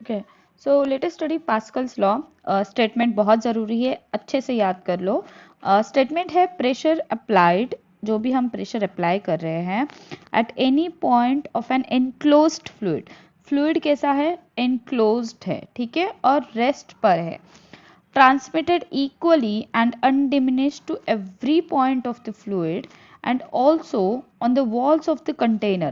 Okay, so let us study Pascal's law. Statement बहुत ज़रूरी है, अच्छे से याद कर लो। स्टेटमेंट है प्रेशर अप्लाइड, जो भी हम प्रेशर अप्लाई कर रहे हैं at any point of an enclosed fluid. Fluid कैसा है? एनक्लोज्ड है, ठीक है, और रेस्ट पर है। Transmitted equally and undiminished to every point of the fluid and also on the walls of the container,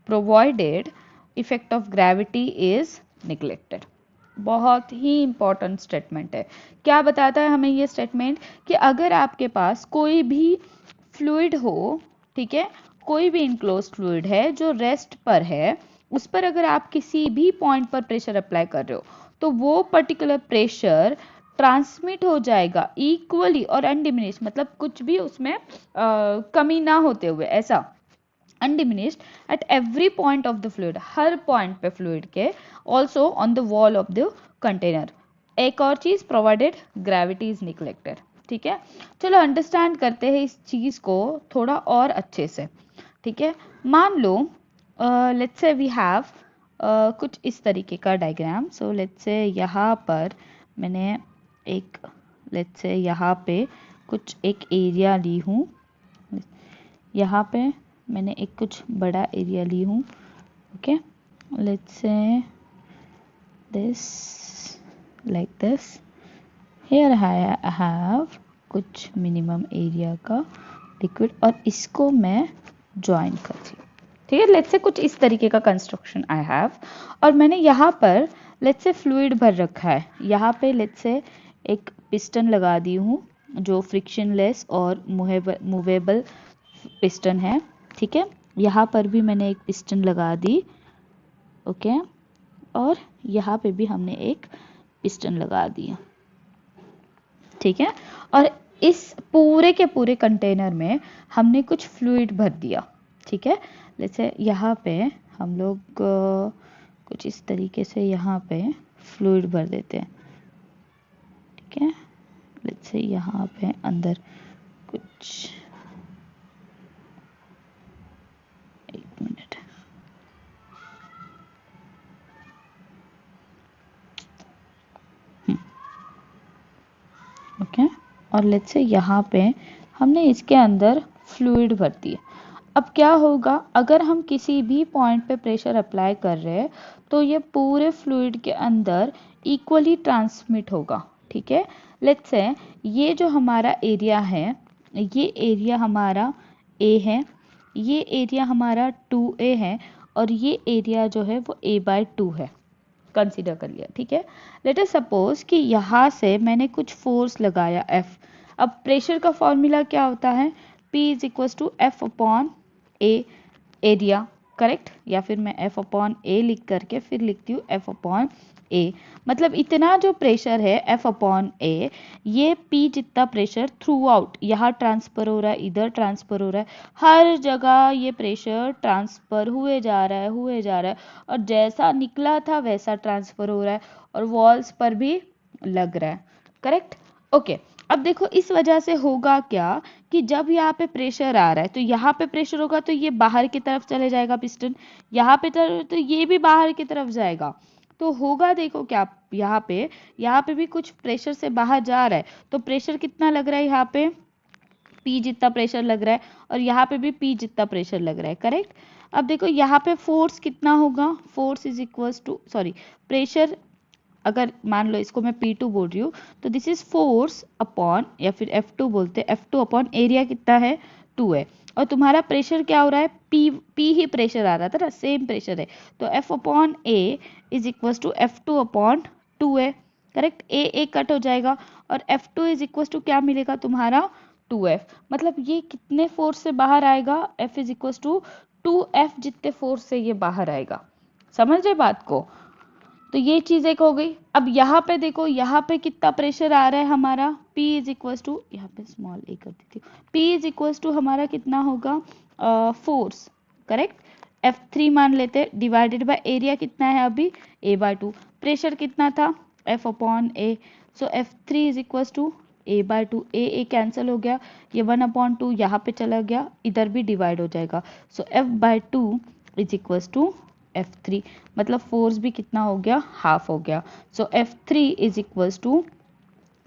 provided effect of gravity is neglected। बहुत ही important statement है। क्या बताता है हमें ये स्टेटमेंट? कि अगर आपके पास कोई भी फ्लूइड हो, ठीक है, कोई भी इनक्लोज फ्लूइड है जो रेस्ट पर है, उस पर अगर आप किसी भी पॉइंट पर प्रेशर अप्लाई कर रहे हो तो वो पर्टिकुलर प्रेशर ट्रांसमिट हो जाएगा इक्वली और अनडिमिनिश, मतलब कुछ भी उसमें कमी ना होते हुए, ऐसा undiminished at every point of the fluid, her point पे फ्लूइड के, also on the wall of the container। एक और चीज, प्रोवाइडेड ग्रेविटी इज निग्लेक्टेड। ठीक है, चलो अंडरस्टैंड करते हैं इस चीज को थोड़ा और अच्छे से। ठीक है, मान लो लेट्स से वी हैव कुछ इस तरीके का डायग्राम। सो लेट्स से यहाँ पर मैंने एक, लेट्स से यहाँ पे कुछ एक एरिया ली हूँ, यहाँ पे मैंने एक कुछ बड़ा एरिया ली हूँ। Okay, let's say this like this, here I have कुछ मिनिमम एरिया का लिक्विड और इसको मैं ज्वाइन करती हूँ। ठीक है, लेट्स से कुछ इस तरीके का कंस्ट्रक्शन आई हैव, और मैंने यहाँ पर लेट्स से फ्लूइड भर रखा है। यहाँ पे लेट्स से एक पिस्टन लगा दी हूँ जो फ्रिक्शनलेस और मूवेबल पिस्टन है। ठीक है, यहाँ पर भी मैंने एक पिस्टन लगा दी। ओके, और यहाँ पे भी हमने एक पिस्टन लगा दिया। ठीक है, और इस पूरे के पूरे कंटेनर में हमने कुछ फ्लूइड भर दिया। ठीक है, जैसे यहाँ पे हम लोग कुछ इस तरीके से यहाँ पे फ्लूइड भर देते हैं। ठीक है, जैसे यहाँ पे अंदर कुछ, एक मिनट, ओके, और लेट्स से यहाँ पे हमने इसके अंदर फ्लूइड भर दिया। अब क्या होगा, अगर हम किसी भी पॉइंट पे प्रेशर अप्लाई कर रहे हैं तो ये पूरे फ्लूइड के अंदर इक्वली ट्रांसमिट होगा। ठीक है, लेट्स से ये जो हमारा एरिया है, ये एरिया हमारा ए है, ये एरिया हमारा 2A है, और ये एरिया जो है वो A/2 है, कंसीडर कर लिया। ठीक है, लेट अस सपोज कि यहाँ से मैंने कुछ फोर्स लगाया F। अब प्रेशर का फॉर्मूला क्या होता है? P is equal to F upon A, area, correct, या फिर मैं F अपॉन A लिख करके फिर लिखती हूँ F अपॉन A। मतलब इतना जो प्रेशर है F अपॉन A, ये P जितना प्रेशर थ्रू आउट, यहाँ ट्रांसफर हो रहा है, इधर ट्रांसफर हो रहा है, हर जगह ये प्रेशर ट्रांसफर हुए जा रहा है, हुए जा रहा है, और जैसा निकला था वैसा ट्रांसफर हो रहा है, और वॉल्स पर भी लग रहा है। Correct, okay. अब देखो इस वजह से होगा क्या कि जब यहाँ पे प्रेशर आ रहा है तो यहाँ पे प्रेशर होगा तो ये बाहर की तरफ चले जाएगा पिस्टन, यहाँ पे तो ये भी बाहर की तरफ जाएगा। तो होगा, देखो क्या, यहाँ पे भी कुछ प्रेशर से बाहर जा रहा है, तो प्रेशर कितना लग रहा है यहाँ पे? P जितना प्रेशर लग रहा है, और यहाँ पे भी P जितना प्रेशर लग रहा है। करेक्ट, अब देखो यहाँ पे फोर्स कितना होगा? Force is equals to, sorry, pressure, अगर मान लो इसको मैं P2 बोल रही हूँ तो दिस इज फोर्स अपॉन, या फिर F2 बोलते हैं, F2 अपॉन एरिया कितना है? 2 है, और तुम्हारा प्रेशर क्या हो रहा है? P ही प्रेशर आ रहा था ना, सेम प्रेशर है, तो F upon A is equal to F2 upon 2 है। करेक्ट, A कट हो जाएगा, और F2 इज इक्वल टू क्या मिलेगा तुम्हारा? 2F। मतलब ये कितने फोर्स से बाहर आएगा? F is equal to 2F जितने फोर्स से ये बाहर आएगा। समझ रहे बात को? तो ये चीज एक हो गई। अब यहाँ पे देखो, यहाँ पे कितना प्रेशर आ रहा है हमारा? P इज इक्वल टू, यहाँ पे स्मॉल a कर देती हूँ, P इज इक्वल टू हमारा कितना होगा? फोर्स, करेक्ट, F3 मान लेते हैं, डिवाइडेड बाय एरिया कितना है अभी? A/2। प्रेशर कितना था? F upon A, so F3 is equal to A/2, A cancel हो गया, ये 1/2 यहाँ पे चला गया, इधर भी डिवाइड हो जाएगा, सो F/2 is equal to F3, मतलब फोर्स भी कितना हो गया, हाफ हो गया। So F3 is equals to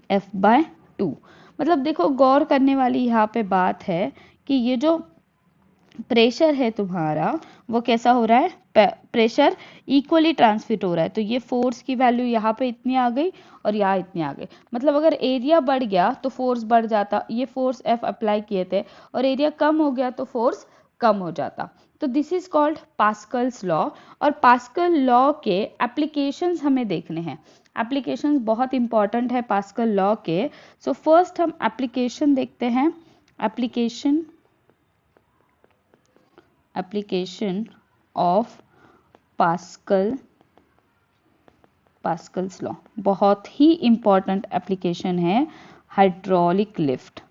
F/2। मतलब देखो गौर करने वाली यहाँ पे बात है कि ये जो प्रेशर है तुम्हारा वो कैसा हो रहा है, प्रेशर इक्वली ट्रांसमिट हो रहा है। तो ये फोर्स की वैल्यू यहाँ पे इतनी आ गई और यहाँ इतनी आ गई। मतलब अगर एरिया बढ़ गया तो फोर्स बढ़ जाता, ये फोर्स F अप्लाई किए थे, और एरिया कम हो गया तो फोर्स कम हो जाता। तो this is called Pascal's law. और पास्कल लॉ के एप्लीकेशंस हमें देखने हैं। एप्लीकेशंस बहुत इंपॉर्टेंट है पास्कल लॉ के। सो फर्स्ट हम एप्लीकेशन देखते हैं। एप्लीकेशन ऑफ पास्कल्स लॉ, बहुत ही इंपॉर्टेंट एप्लीकेशन है। हाइड्रोलिक लिफ्ट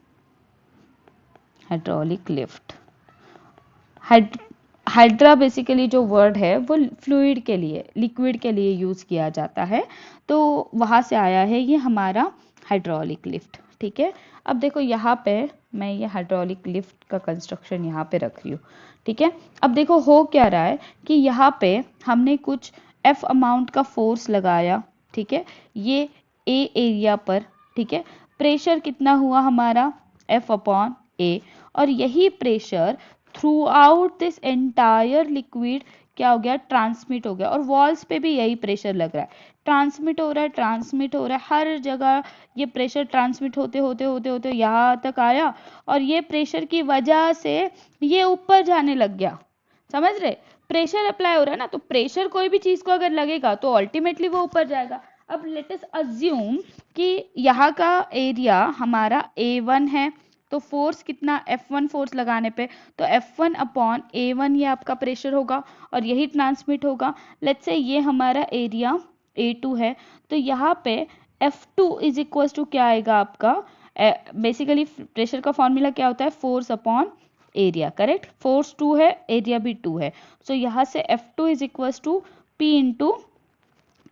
हाइड्रा बेसिकली जो वर्ड है वो फ्लूइड के लिए, लिक्विड के लिए यूज किया जाता है। तो वहां से आया है ये हमारा हाइड्रोलिक लिफ्ट। ठीक है, अब देखो यहाँ पे मैं ये हाइड्रोलिक लिफ्ट का कंस्ट्रक्शन यहाँ पे रख रही हूँ। ठीक है, अब देखो हो क्या रहा है कि यहाँ पे हमने कुछ F अमाउंट का फोर्स लगाया। ठीक है, ये A एरिया पर। ठीक है, प्रेशर कितना हुआ हमारा F/A, और यही pressure through out this entire liquid क्या हो गया, ट्रांसमिट हो गया। और वॉल्स पे भी यही प्रेशर लग रहा है, ट्रांसमिट हो रहा है हर जगह। ये प्रेशर ट्रांसमिट होते होते यहाँ तक आया, और ये प्रेशर की वजह से ये ऊपर जाने लग गया। समझ रहे, प्रेशर अप्लाई हो रहा है ना, तो प्रेशर कोई भी चीज को अगर लगेगा तो अल्टीमेटली वो ऊपर जाएगा। अब लेट अस अज्यूम कि यहाँ का एरिया हमारा A1 है, तो फोर्स कितना, F1 फोर्स लगाने पे, तो F1/A1 ये आपका प्रेशर होगा और यही ट्रांसमिट होगा। लेट्स से ये हमारा एरिया A2 है, तो यहाँ पे F2 इज इक्वल टू क्या आएगा आपका, बेसिकली प्रेशर का फॉर्मूला क्या होता है, force upon area. Correct, force 2 है, एरिया भी 2 है। सो यहाँ से F2 is equal to P into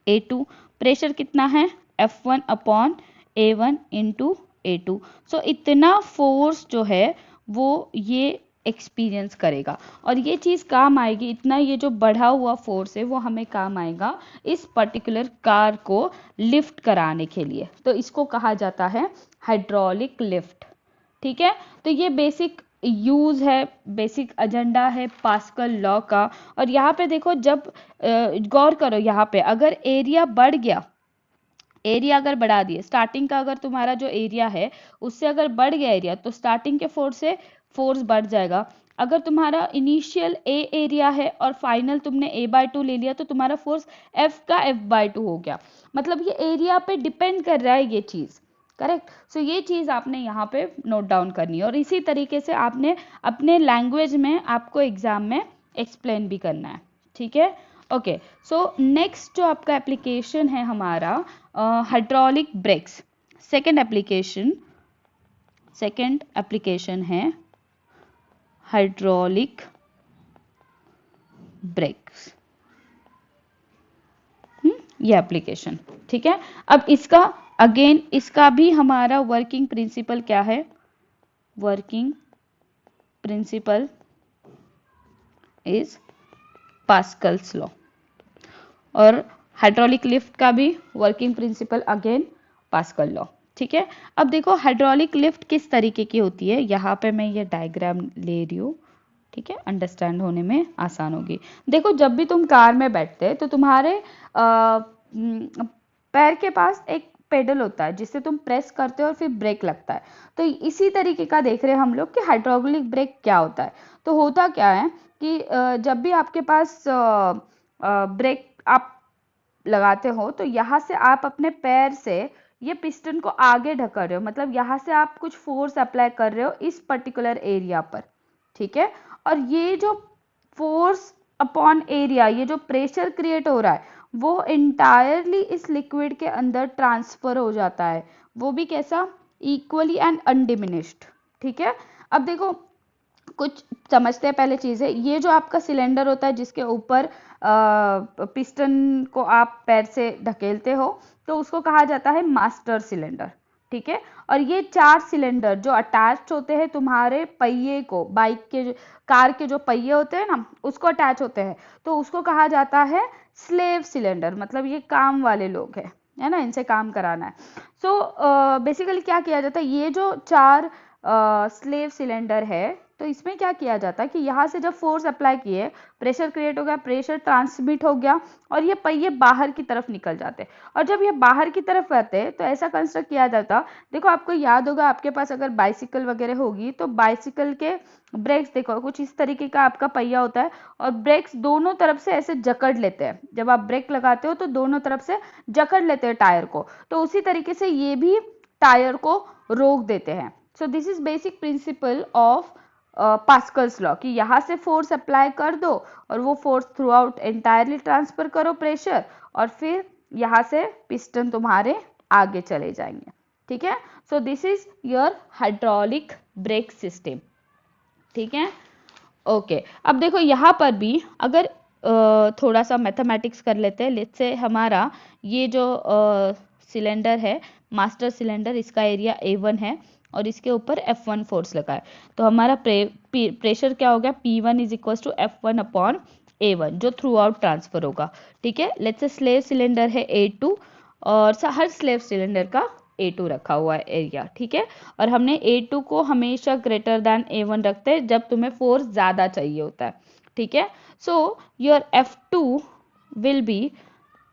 A2। Pressure कितना है, F1/A1 इंटू A2। सो इतना फोर्स जो है वो ये एक्सपीरियंस करेगा, और ये चीज काम आएगी, इतना ये जो बढ़ा हुआ फोर्स है वो हमें काम आएगा इस पर्टिकुलर कार को लिफ्ट कराने के लिए। तो इसको कहा जाता है हाइड्रोलिक लिफ्ट। ठीक है, तो ये बेसिक यूज है, बेसिक एजेंडा है पास्कल लॉ का। और यहाँ पे देखो, जब गौर करो यहाँ पे, अगर एरिया बढ़ गया, एरिया अगर बढ़ा दिए, स्टार्टिंग का अगर तुम्हारा जो एरिया है उससे अगर बढ़ गया एरिया, तो स्टार्टिंग के फोर्स से फोर्स बढ़ जाएगा। अगर तुम्हारा इनिशियल A एरिया है और फाइनल तुमने A/2 ले लिया, तो तुम्हारा फोर्स F का F/2 हो गया। मतलब ये एरिया पे डिपेंड कर रहा है ये चीज। करेक्ट, सो ये चीज आपने यहाँ पे नोट डाउन करनी है, और इसी तरीके से आपने अपने लैंग्वेज में आपको एग्जाम में एक्सप्लेन भी करना है। ठीक है, ओके। सो नेक्स्ट जो आपका एप्लीकेशन है हमारा हाइड्रोलिक ब्रेक्स। सेकेंड एप्लीकेशन है हाइड्रोलिक ब्रेक्स, ये एप्लीकेशन। ठीक है, अब इसका अगेन इसका भी हमारा वर्किंग प्रिंसिपल क्या है, working principle is Pascal's law. और हाइड्रोलिक लिफ्ट का भी working principle again Pascal law. ठीक है, अब देखो हाइड्रोलिक लिफ्ट किस तरीके की होती है, यहाँ पे मैं ये डायग्राम ले रही हूँ। ठीक है, अंडरस्टैंड होने में आसान होगी। देखो, जब भी तुम कार में बैठते हैं तो तुम्हारे पैर के पास एक पेडल होता है जिससे तुम प्रेस करते हो और फिर ब्रेक लगता है। तो इसी तरीके का देख रहे हैं हम लोग कि हाइड्रोलिक ब्रेक क्या होता है। तो होता क्या है कि जब भी आपके पास ब्रेक आप लगाते हो, तो यहाँ से आप अपने पैर से ये पिस्टन को आगे ढका रहे हो, मतलब यहाँ से आप कुछ फोर्स अप्लाई कर रहे हो इस पर्टिकुलर एरिया पर। ठीक है, और ये जो फोर्स अपॉन एरिया, ये जो प्रेशर क्रिएट हो रहा है, वो इंटायरली इस लिक्विड के अंदर ट्रांसफर हो जाता है, वो भी कैसा, इक्वली एंड अनडिमिनिश्ड। ठीक है, अब देखो कुछ समझते हैं पहले चीजें। ये जो आपका सिलेंडर होता है जिसके ऊपर पिस्टन को आप पैर से ढकेलते हो, तो उसको कहा जाता है मास्टर सिलेंडर। ठीक है। और ये 4 सिलेंडर जो अटैच होते हैं तुम्हारे पहिए को, बाइक के कार के जो पहिए होते हैं ना उसको अटैच होते हैं, तो उसको कहा जाता है स्लेव सिलेंडर, मतलब ये काम वाले लोग हैं, है ना, इनसे काम कराना है। सो बेसिकली क्या किया जाता है, ये जो 4 स्लेव सिलेंडर है, तो इसमें क्या किया जाता है कि यहाँ से जब फोर्स अप्लाई किए, प्रेशर क्रिएट हो गया, प्रेशर ट्रांसमिट हो गया और ये पहिए बाहर की तरफ निकल जाते हैं। और जब ये बाहर की तरफ आते हैं तो ऐसा कंस्ट्रक्ट किया जाता, देखो आपको याद होगा, आपके पास अगर बाइसिकल वगैरह होगी तो बाइसिकल के ब्रेक्स देखो कुछ इस तरीके का आपका पहिया होता है और ब्रेक्स दोनों तरफ से ऐसे जकड़ लेते हैं, जब आप ब्रेक लगाते हो तो दोनों तरफ से जकड़ लेते हैं टायर को, तो उसी तरीके से ये भी टायर को रोक देते हैं। So this is basic principle of Pascal's law कि यहाँ से फोर्स अप्लाई कर दो और वो force throughout entirely transfer करो प्रेशर, और फिर यहाँ से पिस्टन तुम्हारे आगे चले जाएंगे, ठीक है। सो this is your hydraulic brake system, ठीक है। ओके, अब देखो यहाँ पर भी अगर थोड़ा सा मैथमेटिक्स कर लेते हैं। लेट्स से हमारा ये जो सिलेंडर है, मास्टर सिलेंडर, इसका एरिया A1 है और इसके ऊपर F1 फोर्स लगा है, तो हमारा प्रेशर क्या हो गया, P1 is equal to F1 upon A1 जो थ्रू आउट ट्रांसफर होगा, ठीक है। लेट्स से स्लेव सिलेंडर है A2 और हर स्लेव सिलेंडर का A2 रखा हुआ है एरिया, ठीक है। और हमने A2 को हमेशा ग्रेटर देन A1 रखते हैं जब तुम्हें फोर्स ज्यादा चाहिए होता है, ठीक है। So your F2 will be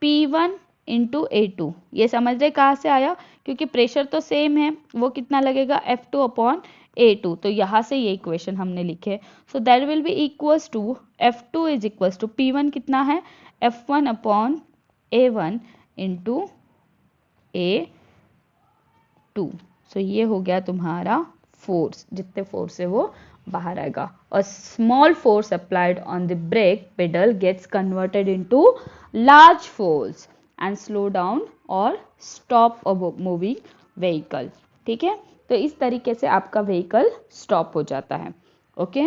P1 into A2, ये समझ रहे कहाँ से आया, क्योंकि प्रेशर तो सेम है, वो कितना लगेगा F2 अपॉन A2, तो यहाँ से ये इक्वेशन हमने लिखे। So that will be equals to F2 is equals to P1 कितना है F1 upon A1 into A2। सो ये हो गया तुम्हारा फोर्स, जितने फोर्स है वो बाहर आएगा। और small force applied on the brake pedal gets converted into large force and slow down और स्टॉप अ मूविंग व्हीकल, ठीक है। तो इस तरीके से आपका व्हीकल स्टॉप हो जाता है, ओके।